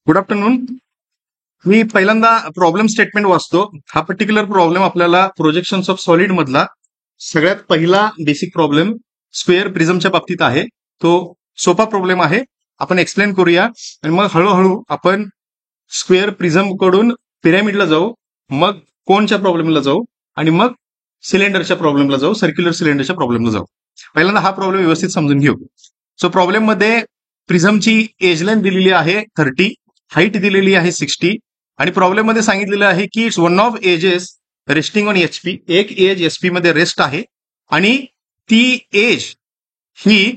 Good afternoon. मी पहिल्यांदा problem statement वाचतो. हा पर्टिक्युलर प्रॉब्लेम आपल्याला प्रोजेक्शन्स ऑफ सॉलिड मधला सगळ्यात पहिला बेसिक प्रॉब्लेम स्क्वेअर प्रिझमच्या बाबतीत आहे. तो सोपा प्रॉब्लेम आहे. आपण एक्सप्लेन करूया आणि मग हळूहळू आपण स्क्वेअर प्रिझम कडून पिरॅमिडला जाऊ, मग कोनच्या प्रॉब्लेमला जाऊ आणि मग सिलेंडरच्या प्रॉब्लेमला जाऊ, सर्क्युलर सिलेंडरच्या प्रॉब्लेमला जाऊ. पहिल्यांदा हा प्रॉब्लेम व्यवस्थित समजून घेऊ. सो प्रॉब्लेम मध्ये प्रिझमची एज लेंथ दिलेली आहे 30, हाईट दिलेली आहे 60 आणि प्रॉब्लेम मध्ये सांगितलेलं आहे की it's one of edges resting on HP. एक एज एचपी मध्ये रेस्ट आहे आणि ती एज ही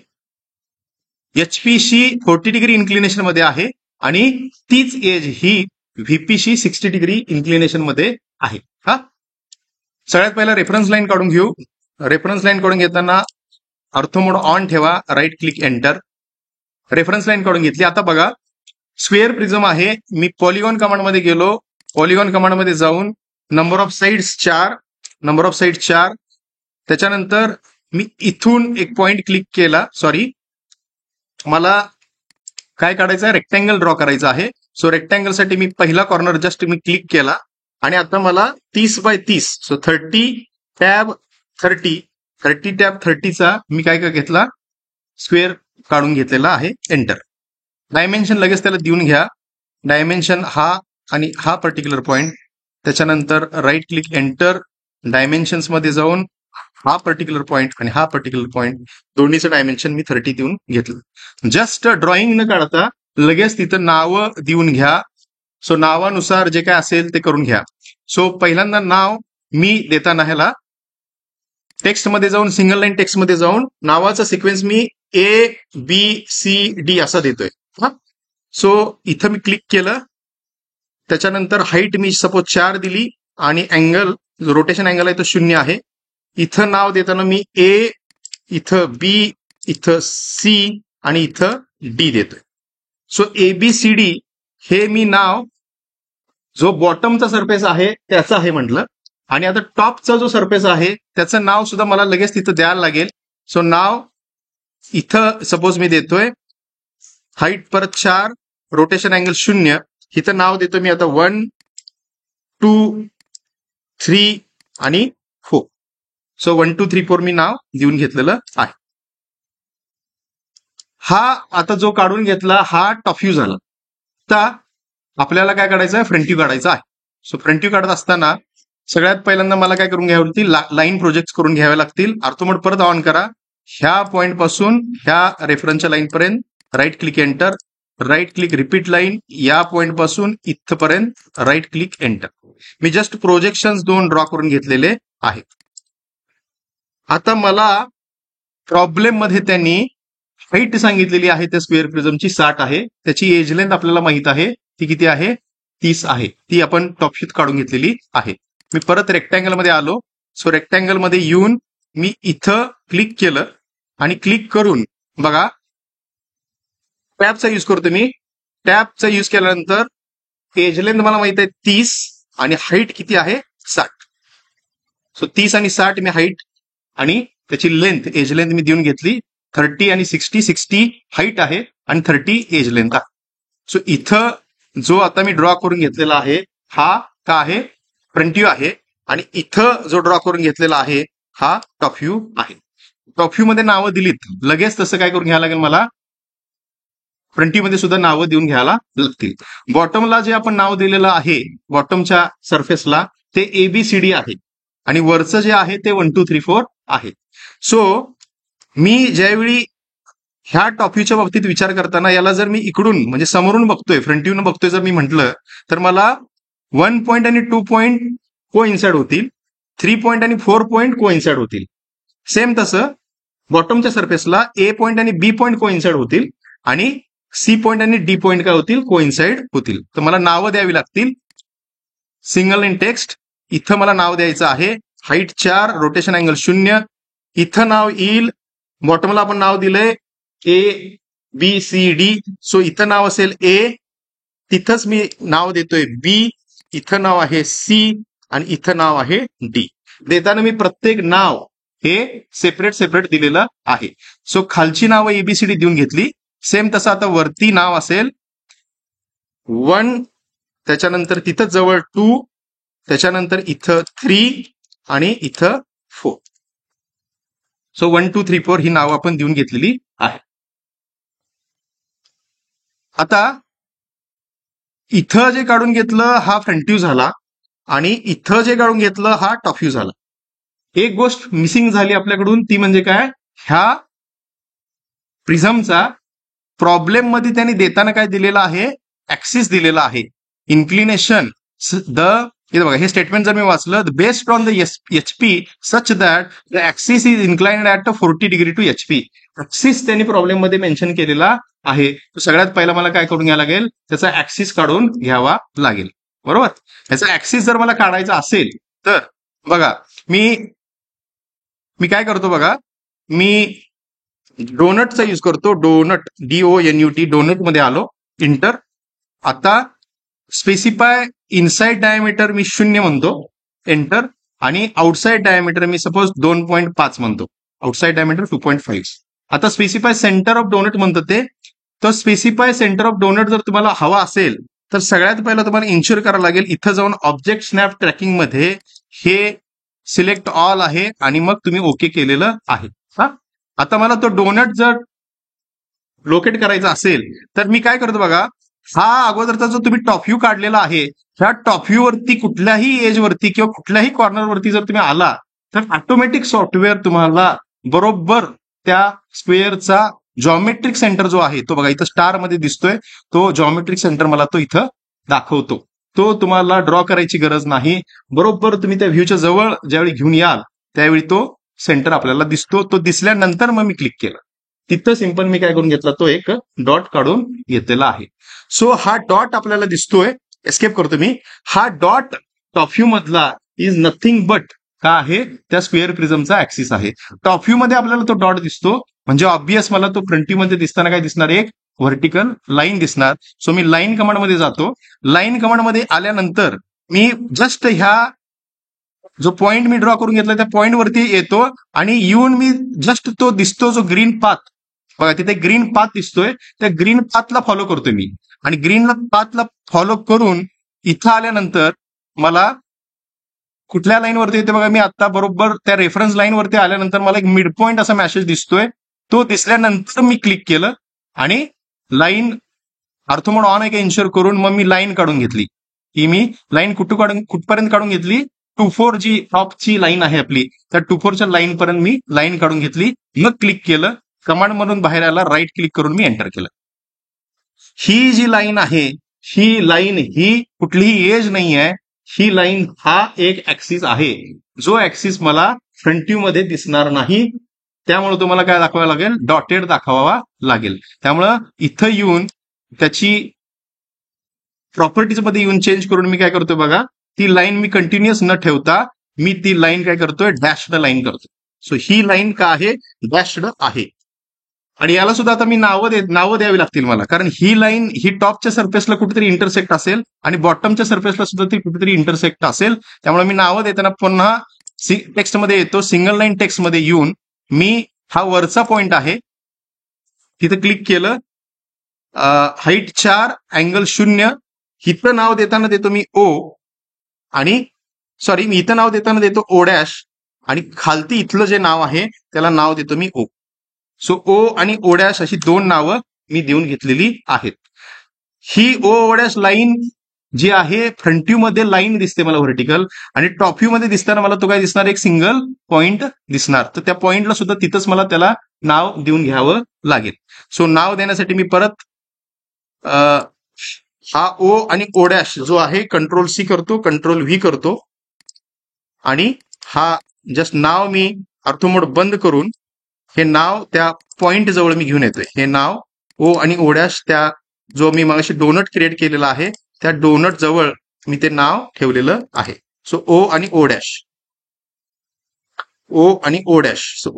एचपीशी 40 डिग्री इन्क्लिनेशन मध्ये आहे आणि तीच एज ही व्हीपीशी 60 डिग्री इन्क्लिनेशन मध्ये आहे. हा सगळ्यात पहिला रेफरन्स लाईन काढून घेऊ. रेफरन्स लाईन काढून घेताना ऑर्थोमोड ऑन ठेवा, right click enter. Reference line काढून घेतली. आता बघा स्क्वेअर प्रिझम आहे. मी पॉलिगॉन कमांडमध्ये गेलो. पॉलिगॉन कमांडमध्ये जाऊन number of sides 4, number of side 4. त्याच्यानंतर मी इथून एक पॉइंट क्लिक केला. सॉरी, मला काय काढायचं आहे, रेक्टँगल ड्रॉ करायचा आहे. सो रेक्टँगल साठी मी पहिला कॉर्नर जस्ट मी क्लिक केला आणि आता मला 30 बाय 30, सो 30 टॅब 30, 30 टॅब 30चा मी काय घेतला, स्क्वेअर काढून घेतलेला आहे. एंटर. डायमेन्शन लगेच त्याला देऊन घ्या. डायमेन्शन हा आणि हा पर्टिक्युलर पॉइंट. त्याच्यानंतर राईट क्लिक एंटर. डायमेन्शन्स मध्ये जाऊन हा पर्टिक्युलर पॉइंट आणि हा पर्टिक्युलर पॉइंट दोन्हीचं डायमेन्शन मी 30 देऊन घेतलं. जस्ट ड्रॉइंग न काढता लगेच तिथं नावं देऊन घ्या. सो नावानुसार जे काय असेल ते करून घ्या. सो पहिल्यांदा नाव मी देताना ह्याला टेक्स्ट मध्ये जाऊन, सिंगल लाईन टेक्स्ट मध्ये जाऊन नावाचा सिक्वेन्स मी ABCD असा देतोय. सो इथं मी क्लिक केलं. त्याच्यानंतर हाईट मी सपोज 4 दिली आणि अँगल, जो रोटेशन अँगल आहे तो 0 आहे. इथं नाव देताना मी A, इथं B, इथं C आणि इथं D देतोय. सो ABCD हे मी नाव जो बॉटमचा सरफेस आहे त्याचा आहे म्हटलं आणि आता टॉपचा जो सरफेस आहे त्याचं नाव सुद्धा मला लगेच तिथं द्यायला लागेल. सो नाव इथं सपोज मी देतोय हाईट परत 4, रोटेशन अँगल 0. इथं नाव देतो मी आता 1, 2, 3 आणि 4. सो 1, 2, 3, 4 मी नाव देऊन घेतलेलं आहे. हा आता जो काढून घेतला हा टॉप व्ह्यू झाला. आता आपल्याला काय काढायचं आहे, फ्रंट व्ह्यू काढायचा आहे. सो फ्रंट व्ह्यू काढत असताना सगळ्यात पहिल्यांदा मला काय करून घ्यावी लागतील, लाईन प्रोजेक्ट करून घ्यावे लागतील. ऑर्थोमोड परत ऑन करा. ह्या पॉइंट पासून ह्या रेफरन्सच्या लाईन पर्यंत right click enter. Right click repeat line. या पॉइंट पासून इथपर्यंत राईट क्लिक एंटर. मी जस्ट प्रोजेक्शन्स 2 ड्रॉ करून घेतलेले आहेत. आता मला प्रॉब्लेम मध्ये त्यांनी हाईट सांगितलेली आहे त्या स्क्वेअर प्रिझमची 60 आहे. त्याची एज लेंथ आपल्याला माहित आहे ती किती आहे, 30 आहे. ती आपण टॉपशीट काढून घेतलेली आहे. मी परत रेक्टँगल मध्ये आलो. सो रेक्टँगल मध्ये येऊन मी इथं क्लिक केलं आणि क्लिक करून बघा टॅबचा यूज करतो मी. टॅबचा यूज केल्यानंतर एज लेंथ मला माहित आहे 30 आणि हाईट किती आहे 60. सो 30 आणि 60 मी हाईट आणि त्याची लेंथ, एज लेंथ मी देऊन घेतली. 30 आणि 60, 60 हाईट आहे आणि 30 एज लेंथ आहे. सो इथं जो आता मी ड्रॉ करून घेतलेला आहे हा का आहे, फ्रंट व्ह्यू आहे आणि इथं जो ड्रॉ करून घेतलेला आहे हा टॉप व्ह्यू आहे. टॉप व्ह्यू मध्ये नावं दिलीत, लगेच तसं काय करून घ्यायला लागेल, मला फ्रंट व्ह्यू मध्ये सुद्धा नावं देऊन घ्यायला लागतील. बॉटमला जे आपण नाव दिलेलं आहे बॉटमच्या सरफेसला ते ABCD आहे आणि वरचं जे आहे ते 1, 2, 3, 4 आहे. सो मी ज्यावेळी ह्या टॉप व्ह्यूच्या बाबतीत विचार करताना याला जर मी इकडून म्हणजे समोरून बघतोय, फ्रंट व्ह्यूनं बघतोय जर मी म्हटलं तर मला 1 पॉइंट आणि 2 पॉइंट को इन्साइड होतील, 3 पॉइंट आणि 4 पॉइंट को इन्साइड होतील. सेम तसं बॉटमच्या सरफेसला A पॉइंट आणि B पॉइंट को इन्साइड होतील आणि C पॉइंट आणि D पॉइंट काय होतील, को इन्साइड होतील. तर मला नावं द्यावी लागतील. Single in text. इथं मला नाव द्यायचं आहे हाईट 4, रोटेशन अँगल 0. इथं नाव येईल, बॉटमला आपण नाव दिलंय ABCD. सो इथं नाव असेल A, तिथंच मी नाव देतोय B, इथं नाव आहे C आणि इथं नाव आहे D. देताना मी प्रत्येक नाव हे सेपरेट सेपरेट दिलेलं आहे. सो खालची नावं ABCD देऊन घेतली. सेम तसं आता वरती नाव असेल 1, त्याच्यानंतर तिथं जवळ 2, त्याच्यानंतर इथं 3 आणि इथं 4. सो 1 2 3 4 ही नावं आपण देऊन घेतलेली आहे. आता इथं जे काढून घेतलं हा फ्रंट व्ह्यू झाला आणि इथं जे काढून घेतलं हा टॉप व्ह्यू झाला. एक गोष्ट मिसिंग झाली आपल्याकडून, ती म्हणजे काय, ह्या प्रिझमचा प्रॉब्लेम मध्ये त्यांनी देताना काय दिलेलं आहे, ऍक्सिस दिलेला आहे. इन्क्लिनेशन हे बघा, हे स्टेटमेंट जर मी वाचलं, based on the HP such that the axis is inclined at 40 degree to HP. Axis त्यांनी प्रॉब्लेम मध्ये मेन्शन केलेला आहे. तर सगळ्यात पहिला मला काय करून घ्यावं लागेल, त्याचा ऍक्सिस काढून घ्यावा लागेल. बरोबर. याचा ऍक्सिस जर मला काढायचा असेल तर बघा, मी काय करतो बघा, मी डोनटचा यूज करतो. डोनट, DONUT, डोनट मध्ये आलो, इंटर. आता स्पेसिफाय इनसाइड डायमीटर मी 0 म्हणतो, एंटर. आणि आउटसाइड डायमीटर मी सपोज 2.5 म्हणतो, आउटसाइड डायमीटर 2.5. आता स्पेसिफाय सेंटर ऑफ डोनट म्हणतो ते. तर स्पेसिफाय सेंटर ऑफ डोनट जर तुम्हाला हवा असेल तर सगळ्यात पहिला तुम्हाला इन्श्युअर करावं लागेल, इथं जाऊन ऑब्जेक्ट स्नॅप ट्रॅकिंग मध्ये हे सिलेक्ट ऑल आहे आणि मग तुम्ही ओके केलेलं आहे. हा, आता मला तो डोनट जर लोकेट करायचा असेल तर मी काय करतो बघा, हा अगोदरचा जो तुम्ही टॉप व्ह्यू काढलेला आहे, ह्या टॉप व्ह्यू वरती कुठल्याही एज वरती किंवा कुठल्याही कॉर्नर वरती जर तुम्ही आला तर ऑटोमॅटिक सॉफ्टवेअर तुम्हाला बरोबर त्या स्क्वेअरचा जॉमेट्रिक सेंटर जो आहे तो, बघा इथं स्टार मध्ये दिसतोय, तो जॉमेट्रिक सेंटर मला तो इथं दाखवतो. तो तुम्हाला ड्रॉ करायची गरज नाही. बरोबर तुम्ही त्या व्ह्यूच्या जवळ ज्यावेळी घेऊन याल त्यावेळी तो सेंटर आपल्याला दिसतो. तो दिसल्यानंतर मग मी क्लिक केलं, तिथं सिंपल मी काय करून घेतला, तो एक डॉट काढून घेतलेला आहे. सो हा डॉट आपल्याला दिसतोय, एस्केप करतो मी. हा डॉट टॉप व्ह्यू मधला इज नथिंग बट का आहे, त्या स्क्वेअर प्रिझमचा ऍक्सिस आहे. टॉप व्ह्यू मध्ये आपल्याला तो डॉट दिसतो म्हणजे ऑब्वियस मला तो फ्रंट व्ह्यू मध्ये दिसताना काय दिसणार, एक व्हर्टिकल लाईन दिसणार. सो मी लाईन कमांड मध्ये जातो. लाईन कमांड मध्ये आल्यानंतर मी जस्ट ह्या जो पॉइंट मी ड्रॉ करून घेतला त्या पॉइंट वरती येतो आणि येऊन मी जस्ट तो दिसतो जो ग्रीन पाथ, बघा तिथे ग्रीन पाथ दिसतोय, त्या ग्रीन पाथला फॉलो करतोय मी. आणि ग्रीन पाथला फॉलो करून इथं आल्यानंतर मला कुठल्या लाईन वरती येते बघा, मी आता बरोबर त्या रेफरन्स लाईन वरती आल्यानंतर मला एक मिड पॉइंट असा मेसेज दिसतोय. तो दिसल्यानंतर मी क्लिक केलं आणि लाईन ऑर्थोमोड ऑन आहे का इन्श्युअर करून मग मी लाईन काढून घेतली. की मी लाईन कुठपर्यंत काढून घेतली, 2-4 जी टॉपची लाईन आहे आपली, त्या 2-4च्या लाईन पर्यंत मी लाईन काढून घेतली. मग क्लिक केलं, कमांड मधून बाहेर आला, राईट क्लिक करून मी एंटर केलं. ही जी लाईन आहे, ही लाईन ही कुठलीही एज नाही आहे, ही लाईन हा एक ऍक्सिस आहे, जो ऍक्सिस मला फ्रंट व्ह्यू मध्ये दिसणार नाही. त्यामुळे तुम्हाला काय दाखवावं लागेल, डॉटेड दाखवावा लागेल. त्यामुळं इथं येऊन त्याची प्रॉपर्टीज मध्ये येऊन चेंज करून मी काय करतोय बघा, ती लाईन मी कंटिन्युअस न ठेवता मी ती लाईन काय करतोय, डॅशड लाईन करतो. सो ही लाईन का आहे, डॅशड आहे. आणि याला सुद्धा आता मी नावं द्यावी लागतील मला, कारण ही लाईन ही टॉपच्या सरफेसला कुठेतरी इंटरसेक्ट असेल आणि बॉटमच्या सरफेसला सुद्धा ती कुठेतरी इंटरसेक्ट असेल. त्यामुळे मी नावं देताना पुन्हा टेक्स्ट मध्ये येतो, सिंगल लाईन टेक्स्ट मध्ये येऊन मी हा वरचा पॉइंट आहे तिथे क्लिक केलं, हाईट 4, अँगल 0, इथं नाव देताना देतो मी O, आणि सॉरी मी इथं नाव देताना देतो O डॅश, आणि खालती इथलं जे नाव आहे त्याला नाव देतो मी O. सो O आणि O डॅश अशी 2 नावं मी देऊन घेतलेली आहेत. ही O डॅश लाईन जी आहे फ्रंट व्ह्यू मध्ये लाईन दिसते मला व्हर्टिकल, आणि टॉप व्ह्यू मध्ये दिसताना मला तो काय दिसणार, एक सिंगल पॉइंट दिसणार. तर त्या पॉइंटला सुद्धा तिथंच मला त्याला नाव देऊन घ्यावं लागेल. सो नाव देण्यासाठी मी परत हा O आणि O डॅश जो आहे Ctrl+C करतो, Ctrl+V करतो, आणि हा जस्ट नाव मी ऑर्थोमोड बंद करून हे नाव त्या पॉइंट जवळ मी घेऊन येतोय. हे नाव O आणि O डॅश त्या जो मी मगाशी डोनट क्रिएट केलेला आहे त्या डोनट जवळ मी ते नाव ठेवलेलं आहे. सो O आणि O डॅश, O आणि O dash. So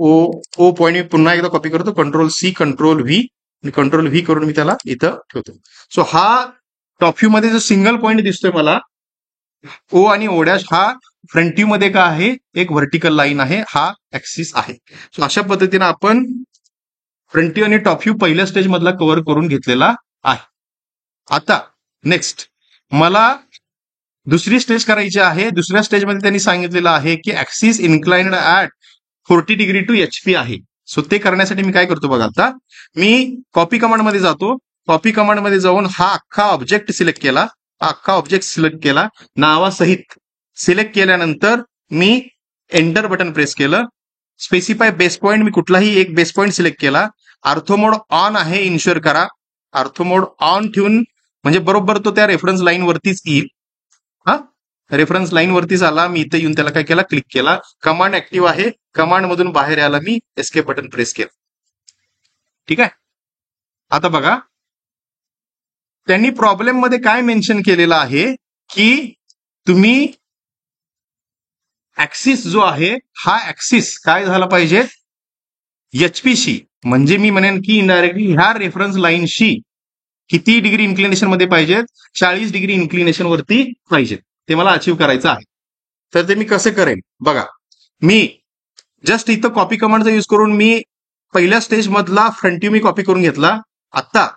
O point मी पुन्हा एकदा कॉपी करतो, Ctrl+C Ctrl+V आणि Ctrl+V करून मी त्याला इथं ठेवतो. सो हा टॉप व्ह्यू मध्ये जो सिंगल पॉइंट दिसतोय मला O आणि O डॅश, हा फ्रंट व्ह्यू मध्ये काय आहे, एक व्हर्टिकल लाईन आहे, हा ऍक्सिस आहे. सो अशा पद्धतीने आपण फ्रंट व्ह्यू आणि टॉप व्ह्यू पहिल्या स्टेज मधला कव्हर करून घेतलेला आहे. आता नेक्स्ट मला दुसरी स्टेज करायची आहे. दुसऱ्या स्टेजमध्ये त्यांनी सांगितलेलं आहे की axis inclined at 40 degree to HP आहे. सो ते करण्यासाठी मी काय करतो बघा, आता मी कॉपी कमांडमध्ये जातो. कॉपी कमांडमध्ये जाऊन हा अख्खा ऑब्जेक्ट सिलेक्ट केला, नावासहित सिलेक्ट केल्यानंतर मी एंटर बटन प्रेस केलं. स्पेसिफाय बेस पॉइंट, मी कुठलाही एक बेस पॉइंट सिलेक्ट केला. आर्थोमोड ऑन आहे इन्शुअर करा. आर्थोमोड ऑन ठेवून म्हणजे बरोबर तो त्या रेफरन्स लाईन वरतीच येईल. हा रेफरन्स लाईन वरतीच आला. मी इथे येऊन त्याला काय केला, क्लिक केला. कमांड ऍक्टिव्ह आहे. कमांड मधून बाहेर यायला मी एस्केप बटन प्रेस केलं. ठीक आहे. आता बघा त्यांनी प्रॉब्लेम मध्ये काय मेन्शन केलेलं आहे की तुम्ही ऍक्सिस जो आहे हा ऍक्सिस काय झाला पाहिजे, एचपीशी, म्हणजे मी म्हणेन की इनडायरेक्टली ह्या रेफरन्स लाईनशी किती डिग्री इन्क्लिनेशन मध्ये पाहिजेत, 40 डिग्री इन्क्लिनेशन वरती पाहिजेत. ते मला अचीव्ह करायचं आहे. तर ते मी कसं करेन बघा, मी जस्ट इथं कॉपी कमांडचा यूज करून मी पहिल्या स्टेज मधला फ्रंट व्ह्यू मी कॉपी करून घेतला. आता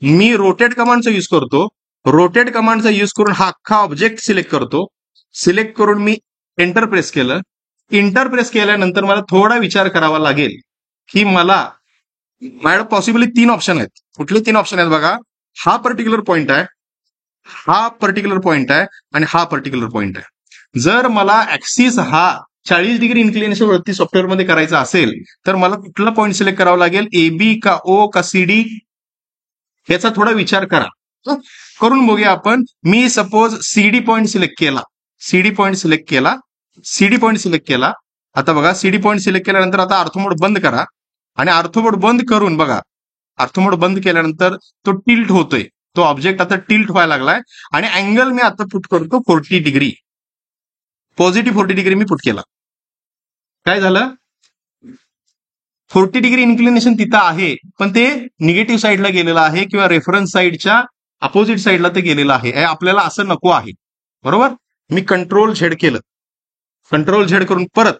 मी रोटेट कमांडचा यूज करतो. रोटेट कमांडचा यूज करून हा अख्खा ऑब्जेक्ट सिलेक्ट करतो. सिलेक्ट करून मी एंटर प्रेस केलं. एंटर प्रेस केल्यानंतर मला थोडा विचार करावा लागेल की माझ्याकडे पॉसिबली 3 ऑप्शन आहेत. कुठले 3 ऑप्शन आहेत बघा, हा पर्टिक्युलर पॉइंट आहे, हा पर्टिक्युलर पॉइंट आहे आणि हा पर्टिक्युलर पॉइंट आहे. जर मला ऍक्सिस हा 40 डिग्री इन्क्लिनेशन वरती सॉफ्टवेअरमध्ये करायचा असेल तर मला कुठला पॉइंट सिलेक्ट करावा लागेल, AB का O का CD, याचा थोडा विचार करा. करून बघूया आपण. मी सपोज CD पॉइंट सिलेक्ट केला. CD पॉइंट सिलेक्ट केला. आता बघा CD पॉइंट सिलेक्ट केल्यानंतर आता आर्थोमोड बंद करा आणि आर्थोमोड बंद करून बघा, आर्थोमोड बंद केल्यानंतर तो टिल्ट होतोय. तो ऑब्जेक्ट आता टिल्ट व्हायला लागलाय आणि अँगल मी आता पुट करतो 40 degree, positive 40 degree me put केला. काय झालं, 40 डिग्री इन्क्लिनेशन तिथं आहे पण ते निगेटिव्ह साईडला गेलेलं आहे किंवा रेफरन्स साईडच्या अपोजिट साईडला ते गेलेलं आहे. आपल्याला असं नको आहे. बरोबर. मी कंट्रोल झेड केलं. कंट्रोल झेड करून परत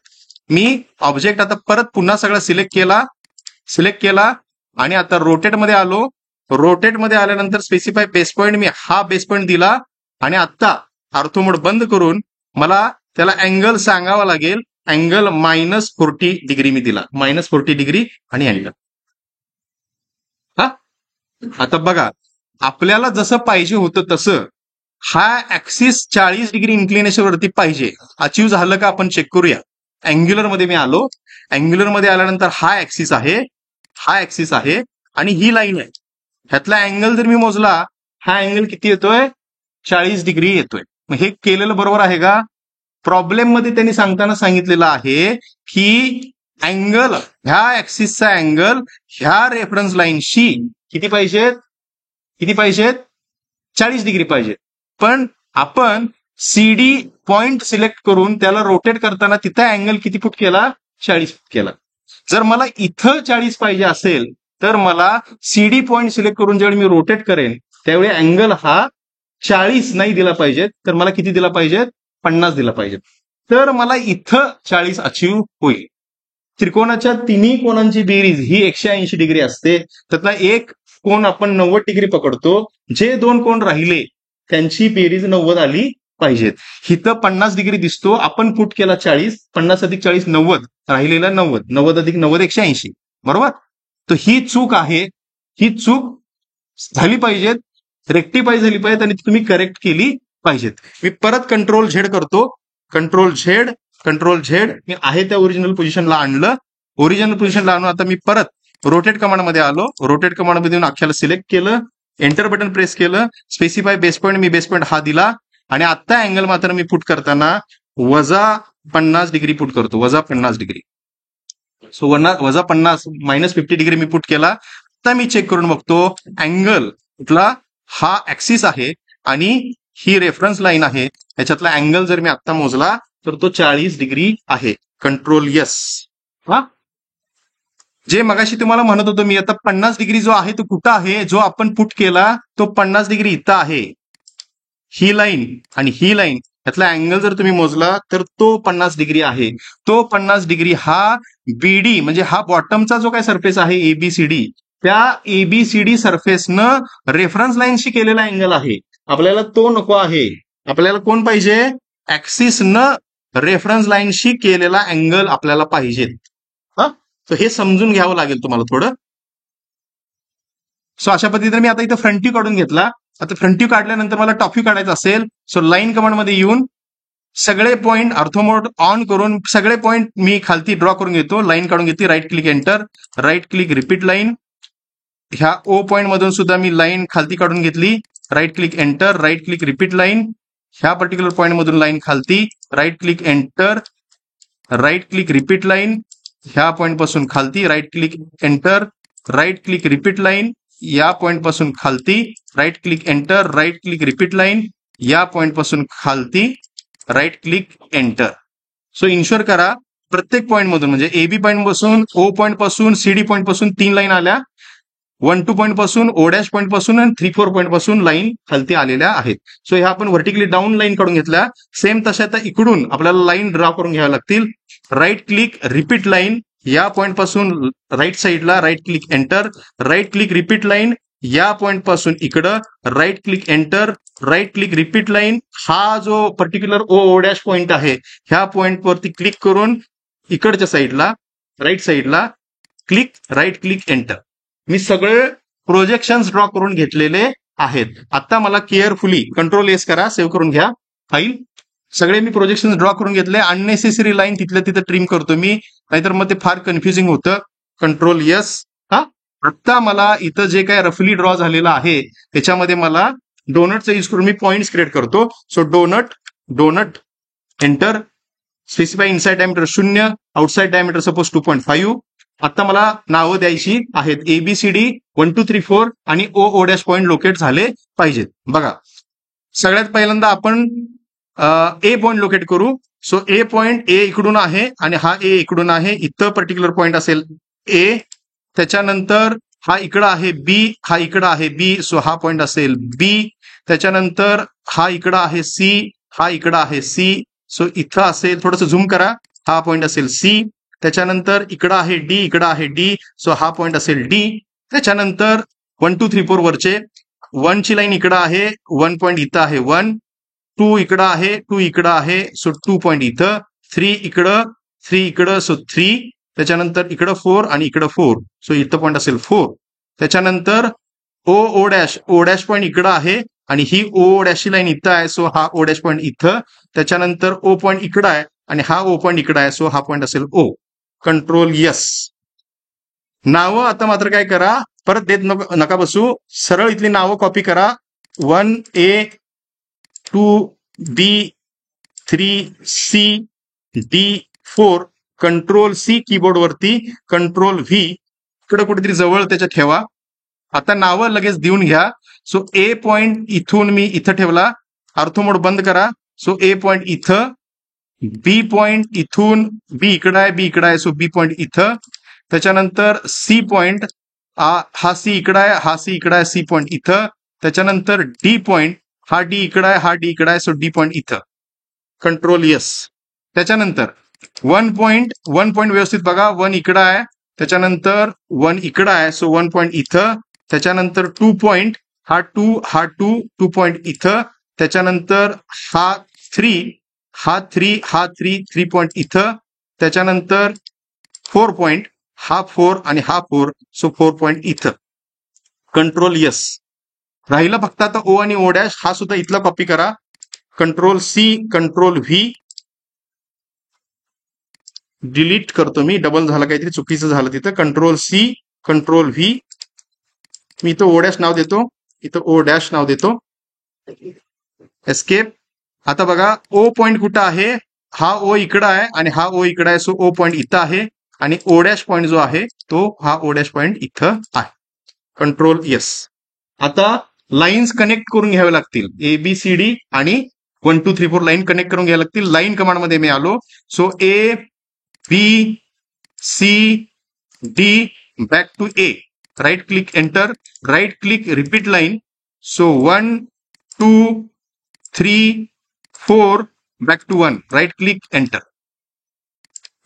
मी ऑब्जेक्ट आता परत पुन्हा सगळं सिलेक्ट केला आणि आता रोटेटमध्ये आलो. रोटेटमध्ये आल्यानंतर स्पेसिफाय बेस पॉइंट, मी हा बेस पॉइंट दिला आणि आता आर्थोमोड बंद करून मला त्याला अँगल सांगावा लागेल. अँगल -40 डिग्री मी दिला, -40 डिग्री आणि अँगल. हा आता बघा आपल्याला जसं पाहिजे होतं तसं हा ऍक्सिस 40 डिग्री इन्क्लिनेशन वरती पाहिजे. अचीव्ह झालं का आपण चेक करूया. अँग्युलर मध्ये मी आलो. अँग्युलर मध्ये आल्यानंतर हा ऍक्सिस आहे आणि ही लाईन आहे. ह्यातला अँगल जर मी मोजला, हा अँगल किती येतोय, 40 डिग्री येतोय. मग हे केलेलं बरोबर आहे का. प्रॉब्लेम मध्ये त्यांनी सांगताना सांगितलेलं आहे की अँगल, ह्या ऍक्सिसचा अँगल ह्या रेफरन्स लाईनशी किती पाहिजेत, 40 डिग्री पाहिजे. पण आपण CD पॉइंट सिलेक्ट करून त्याला रोटेट करताना तिथं अँगल किती पुट केला, 40 पुट केला. जर मला इथं 40 पाहिजे असेल तर मला CD पॉइंट सिलेक्ट करून ज्यावेळी मी रोटेट करेन त्यावेळी अँगल हा 40 नाही दिला पाहिजे, तर मला किती दिला पाहिजे, 50 दिला पाहिजे. तर मला इथं 40 अचीव्ह होईल. त्रिकोणाच्या तिन्ही कोणांची बेरीज ही 180 डिग्री असते. त्यातला एक कोण आपण 90 डिग्री पकडतो. जे 2 कोण राहिले त्यांची बेरीज 90 आली पाहिजेत. इथं 50 डिग्री दिसतो, आपण पुट केला 40, 50 अधिक 40 90, राहिलेला 90, 90 अधिक 90 180. बरोबर. तर ही चूक आहे. ही चूक झाली पाहिजेत, रेक्टिफाय झाली पाहिजेत आणि तुम्ही करेक्ट केली पाहिजेत. मी परत कंट्रोल झेड करतो. कंट्रोल झेड मी आहे त्या ओरिजिनल पोझिशनला आणलं. ओरिजिनल पोझिशनला आणून आता मी परत रोटेट कमांड मध्ये आलो. रोटेट कमांड मध्ये अख्ख्याला सिलेक्ट केलं. एंटर बटन प्रेस केलं. स्पेसिफाय बेस पॉइंट, मी बेस पॉइंट हा दिला आणि आता अँगल मात्र मी पुट करताना -50 डिग्री पुट करतो. -50 degree. So -50 -50 degree me put केला. आता मी चेक करून बघतो अँगल कुठला, हा ऍक्सिस आहे आणि ही रेफरन्स लाईन आहे. याच्यातला अँगल जर मी आता मोजला तर तो 40 डिग्री आहे. Control yes. हा जे मगाशी तुम्हाला म्हणत होतो मी, आता 50 डिग्री जो आहे तो कुठं आहे, जो आपण पुट केला तो 50 डिग्री इथं आहे. ही लाईन आणि ही लाईन यातला अँगल जर तुम्ही मोजला तर तो 50 डिग्री आहे. तो 50 डिग्री हा BD म्हणजे हा बॉटमचा जो काय सरफेस आहे ABCD, त्या ABCD सरफेसनं रेफरन्स लाईनशी केलेला अँगल आहे. आपल्याला तो नको आहे. आपल्याला कोण पाहिजे? ऍक्सिस न रेफरन्स लाईनशी केलेला अँगल आपल्याला पाहिजेत. हा, तर हे समजून घ्यावं लागेल तुम्हाला थोडं. सो अशा पद्धतीने मी आता इथं फ्रंट व्ह्यू काढून घेतला. आता फ्रंट व्ह्यू काढल्यानंतर मला टॉप व्ह्यू काढायचा असेल, सो लाईन कमांड मध्ये येऊन सगळे पॉईंट ऑर्थोमोड ऑन करून सगळे पॉईंट मी खालती ड्रॉ करून घेतो. लाईन काढून घेतली, right click enter, right click repeat line. ह्या ओ पॉईंट मधून सुद्धा मी लाईन खालती काढून घेतली, right click enter, right click repeat line. ह्या पर्टिक्युलर पॉईंट मधून लाईन खालती, right click enter, right click repeat line. ह्या पॉईंट पासून खालती, right click enter, right click repeat line. या पॉईंट पासून खालती, right click enter, right click repeat line. या पॉईंट पासून खालती, right click enter. So ensure करा प्रत्येक पॉईंट मधून, म्हणजे एबी पॉईंट पासून, ओ पॉईंट पासून, सीडी पॉईंट पासून 3 लाईन आल्या, 1-2 पॉईंट पासून, ओ डॅश पॉईंट पासून आणि 3-4 पॉईंट पासून लाईन खालती आलेल्या आहेत. सो ह्या आपण व्हर्टिकली डाऊन लाईन काढून घेतल्या. सेम तशा आता इकडून आपल्याला लाईन ड्रॉ करून घ्याव्या लागतील. Right click repeat line. या पॉईंट पासून राईट साईडला, right click enter, right click repeat line. या पॉईंट पासून इकडं, right click enter, right click repeat line. हा जो पर्टिक्युलर ओ डॅश पॉईंट आहे, ह्या पॉईंट वरती क्लिक करून इकडच्या साईडला, राईट साईडला क्लिक, राईट क्लिक एंटर. मी सगळे प्रोजेक्शन्स ड्रॉ करून घेतलेले आहेत. आता मला केअरफुली कंट्रोल एस करा, सेव्ह करून घ्या फाईल. सगळे मी प्रोजेक्शन ड्रॉ करून घेतले. अननेसेसरी लाईन तिथल्या तिथं ट्रिम करतो मी, नाहीतर मग ते फार कन्फ्युजिंग होतं. Control yes. हा, आता मला इथं जे काय रफली ड्रॉ झालेलं आहे त्याच्यामध्ये मला डोनटचा यूज करून मी पॉइंट्स क्रिएट करतो. So donut enter, specify inside diameter 0, outside diameter suppose 2.5. आता मला नावं द्यायची आहेत. ABCD 1 2 3 4 आणि ओ डॅश पॉईंट लोकेट झाले पाहिजेत. बघा, सगळ्यात पहिल्यांदा आपण ए पॉईंट लोकेट करू. सो ए पॉईंट, ए इकडून आहे आणि हा ए इकडून आहे. इथं पर्टिक्युलर पॉईंट असेल ए. त्याच्यानंतर हा इकडं आहे बी, हा इकडं आहे बी, सो हा पॉईंट असेल बी. त्याच्यानंतर हा इकडं आहे सी, हा इकडं आहे सी, सो इथं असेल, थोडंसं झूम करा, हा पॉईंट असेल सी. त्याच्यानंतर इकडं आहे डी, इकडं आहे डी, सो हा पॉईंट असेल डी. त्याच्यानंतर 1 2 3 4 वरचे 1 ची लाईन इकडं आहे, 1 पॉईंट इथं आहे 1, 2 इकडं आहे, 2 इकडं आहे, सो 2 पॉईंट इथं, 3 इकडं, 3 इकडं, सो 3. त्याच्यानंतर इकडं 4 आणि इकडं 4, सो इथं पॉईंट असेल 4. त्याच्यानंतर ओ डॅश पॉईंट इकडं आहे आणि ही ओ डॅशची लाईन इथं आहे, सो हा ओ डॅश पॉईंट इथं. त्याच्यानंतर ओ पॉईंट इकडं आहे आणि हा ओ पॉईंट इकडं आहे, सो हा पॉईंट असेल ओ. Control yes. नावं आता मात्र काय करा, परत देत नका बसू, सरळ इथली नावं कॉपी करा. 1A 2B 3C D4. Control C keyboard वरती, कंट्रोल व्ही इकडे कुठेतरी जवळ त्याच्या ठेवा. आता नावं लगेच देऊन घ्या. सो ए पॉईंट इथून मी इथं ठेवला, ऑर्थोमोड बंद करा. सो ए पॉईंट इथं, बी पॉईंट इथून, बी इकडं आहे, बी इकडं आहे, सो बी पॉईंट इथं. त्याच्यानंतर सी पॉईंट, हा सी इकडं आहे, हा सी इकडं आहे, सी पॉईंट इथं. त्याच्यानंतर डी पॉईंट, हा डी इकडं आहे, हा डी इकडं आहे, सो डी पॉईंट इथं. Control yes. त्याच्यानंतर 1 पॉईंट व्यवस्थित बघा, 1 इकडं आहे, त्याच्यानंतर 1 इकडं आहे, सो 1 पॉईंट इथं. त्याच्यानंतर 2 पॉईंट, हा 2 पॉईंट इथं. त्याच्यानंतर हा 3 पॉईंट इथं. त्याच्यानंतर 4 पॉईंट, हा 4 आणि हा 4, सो 4 पॉईंट इथं. Control yes. राहिलं फक्त आता ओ आणि ओ डॅश, हा सुद्धा इथला कॉपी करा. Control C, control V. Delete करतो मी, डबल झालं, काहीतरी चुकीचं झालं तिथं. Control C, control V. मी इथं ओ डॅश नाव देतो, इथं ओ डॅश नाव देतो. एस्केप. आता बघा, ओ पॉईंट कुठं आहे, हा ओ इकडं आहे आणि हा ओ इकडं आहे, सो ओ पॉईंट इथं आहे. आणि ओ डॅश पॉईंट जो आहे तो हा ओ डॅश पॉईंट इथं आहे. Control yes. आता लाईन्स कनेक्ट करून घ्यावे लागतील. ABCD आणि 1 2 3 4 लाईन कनेक्ट करून घ्यावे लागतील. लाईन कमांड मध्ये मी आलो. So A B C D back to A, right click enter, right click repeat line. So 1 2 3 4 back to 1, right click enter.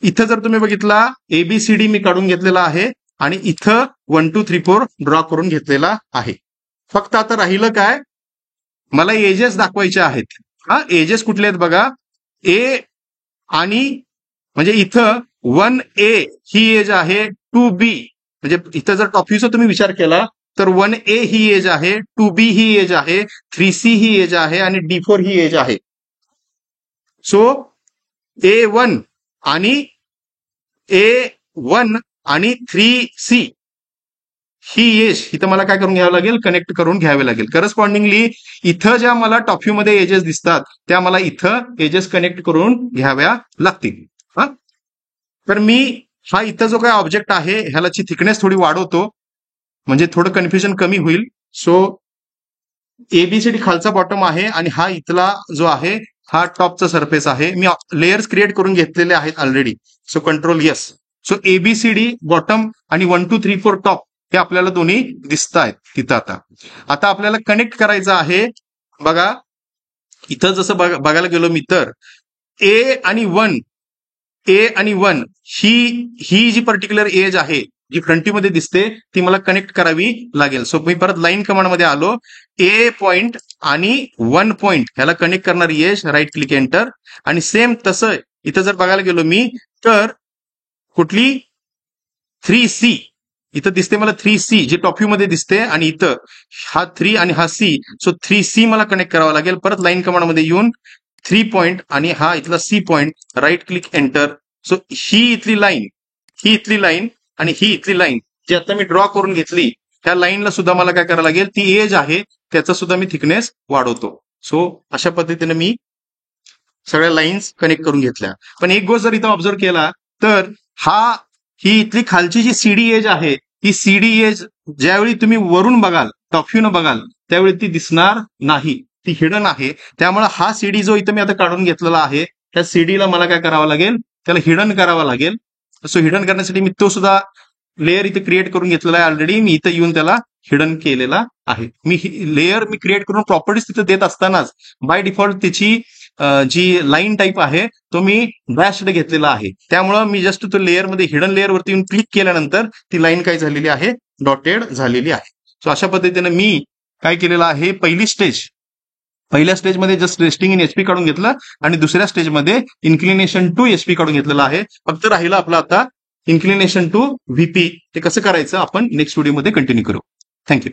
इथं जर तुम्ही बघितला ABCD मी काढून घेतलेला आहे आणि इथं 1 2 3 4 ड्रॉ करून घेतलेला आहे. फक्त आता राहिलं काय, मला एजेस दाखवायचे आहेत. हा, एजेस कुठले आहेत बघा, ए आणि म्हणजे इथं 1A ही एज आहे, 2B म्हणजे इथं जर टॉप व्ह्यूचा तुम्ही विचार केला तर 1A ही एज आहे, 2B ही एज आहे, 3C ही एज आहे आणि D4 ही एज आहे. सो A1 आणि A1 आणि 3C ही एज इथं मला काय करून घ्यावं लागेल, कनेक्ट करून घ्यावे लागेल. करस्पॉन्डिंगली इथं ज्या मला टॉप व्ह्यू मध्ये एजेस दिसतात त्या मला इथं एजेस कनेक्ट करून घ्याव्या लागतील. हा, तर मी हा इथं जो काय ऑब्जेक्ट आहे ह्यालाची थिकनेस थोडी वाढवतो म्हणजे थोडं कन्फ्युजन कमी होईल. सो एबीसीडी खालचा बॉटम आहे आणि हा इथला जो आहे हा टॉपचा सरफेस आहे. मी लेयर्स क्रिएट करून घेतलेले आहेत already. So control S. So ABCD bottom आणि 1 2 3 4 टॉप हे आपल्याला दोन्ही दिसत आहेत तिथं. आता आपल्याला कनेक्ट करायचं आहे. बघा इथं जसं बघायला गेलो मी तर ए आणि 1 ही जी पर्टिक्युलर एज आहे जी फ्रंट व्ह्यू मध्ये दिसते ती मला कनेक्ट करावी लागेल. सो मी परत लाईन कमांड मध्ये आलो. ए पॉइंट आणि 1 पॉइंट ह्याला कनेक्ट करणारी एज, राईट क्लिक एंटर. आणि सेम तसं इथं जर बघायला गेलो मी तर कुठली 3C इथं दिसते मला, 3C जी टॉप व्ह्यू मध्ये दिसते आणि इथं हा 3 आणि हा C. सो 3C मला कनेक्ट करावा लागेल. परत लाईन कमांड मध्ये येऊन 3 पॉइंट आणि हा इथला C point, right click enter. So ही इथली लाईन आणि ही इथली लाईन जी आता मी ड्रॉ करून घेतली त्या लाईनला सुद्धा मला काय करावं लागेल, ती एज आहे त्याचा सुद्धा मी थिकनेस वाढवतो. सो अशा पद्धतीने मी सगळ्या लाईन्स कनेक्ट करून घेतल्या. पण एक गोष्ट जर इथं ऑब्झर्व केला तर ही इथली खालची जी सीडी एज आहे ही सीडी एज ज्यावेळी तुम्ही वरून बघाल, टॉप व्ह्यू न बघाल त्यावेळी ती दिसणार नाही, ती हिडन आहे. त्यामुळे हा सीडी जो इथं मी आता काढून घेतलेला आहे त्या सीडीला मला काय करावं लागेल, त्याला हिडन करावं लागेल. सो हिडन करण्यासाठी मी तो सुद्धा लेअर इथे क्रिएट करून घेतलेला आहे ऑलरेडी. मी इथं येऊन त्याला हिडन केलेला आहे. मी लेअर क्रिएट करून प्रॉपर्टीज तिथे देत असतानाच बाय डिफॉल्ट त्याची जी लाईन टाईप आहे तो मी डॅशड घेतलेला आहे. त्यामुळं मी जस्ट तो लेअरमध्ये हिडन लेअरवरती येऊन क्लिक केल्यानंतर ती लाईन काय झालेली आहे, डॉटेड झालेली आहे. सो अशा पद्धतीने मी काय केलेलं आहे, पहिल्या स्टेजमध्ये जस्ट रेस्टिंग इन एचपी काढून घेतलं आणि दुसऱ्या स्टेजमध्ये इन्क्लिनेशन टू एचपी काढून घेतलेलं आहे. फक्त राहिलं आपलं आता इन्क्लिनेशन टू व्हीपी. ते कसं करायचं आपण नेक्स्ट व्हिडिओमध्ये कंटिन्यू करू. थँक्यू.